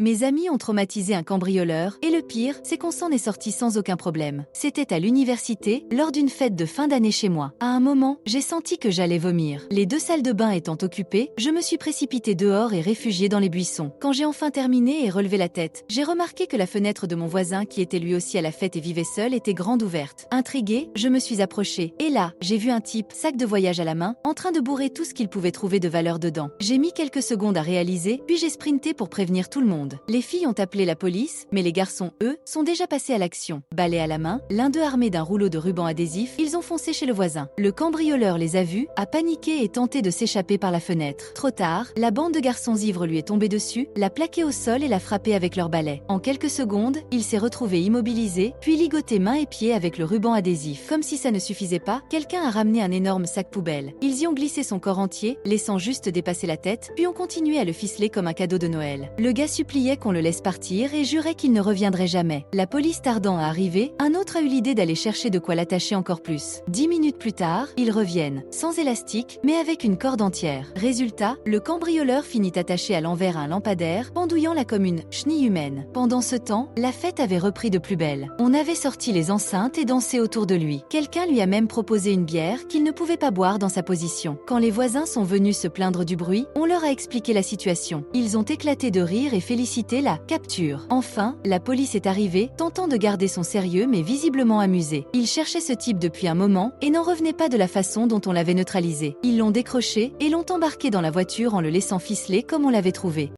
Mes amis ont traumatisé un cambrioleur, et le pire, c'est qu'on s'en est sorti sans aucun problème. C'était à l'université, lors d'une fête de fin d'année chez moi. À un moment, j'ai senti que j'allais vomir. Les 2 salles de bain étant occupées, je me suis précipitée dehors et réfugiée dans les buissons. Quand j'ai enfin terminé et relevé la tête, j'ai remarqué que la fenêtre de mon voisin qui était lui aussi à la fête et vivait seul était grande ouverte. Intriguée, je me suis approchée, et là, j'ai vu un type, sac de voyage à la main, en train de bourrer tout ce qu'il pouvait trouver de valeur dedans. J'ai mis quelques secondes à réaliser, puis j'ai sprinté pour prévenir tout le monde. Les filles ont appelé la police, mais les garçons, eux, sont déjà passés à l'action. Balai à la main, l'un d'eux armé d'un rouleau de ruban adhésif, ils ont foncé chez le voisin. Le cambrioleur les a vus, a paniqué et tenté de s'échapper par la fenêtre. Trop tard, la bande de garçons ivres lui est tombée dessus, l'a plaqué au sol et l'a frappé avec leur balai. En quelques secondes, il s'est retrouvé immobilisé, puis ligoté mains et pieds avec le ruban adhésif. Comme si ça ne suffisait pas, quelqu'un a ramené un énorme sac poubelle. Ils y ont glissé son corps entier, laissant juste dépasser la tête, puis ont continué à le ficeler comme un cadeau de Noël. Le gars suppliait qu'on le laisse partir et jurait qu'il ne reviendrait jamais. La police tardant à arriver, un autre a eu l'idée d'aller chercher de quoi l'attacher encore plus. 10 minutes plus tard, ils reviennent, sans élastique, mais avec une corde entière. Résultat, le cambrioleur finit attaché à l'envers à un lampadaire, pendouillant là comme une chenille humaine. Pendant ce temps, la fête avait repris de plus belle. On avait sorti les enceintes et dansé autour de lui. Quelqu'un lui a même proposé une bière qu'il ne pouvait pas boire dans sa position. Quand les voisins sont venus se plaindre du bruit, on leur a expliqué la situation. Ils ont éclaté de rire et félicité la capture. Enfin, la police est arrivée, tentant de garder son sérieux mais visiblement amusée. Ils cherchaient ce type depuis un moment et n'en revenaient pas de la façon dont on l'avait neutralisé. Ils l'ont décroché et l'ont embarqué dans la voiture en le laissant ficeler comme on l'avait trouvé.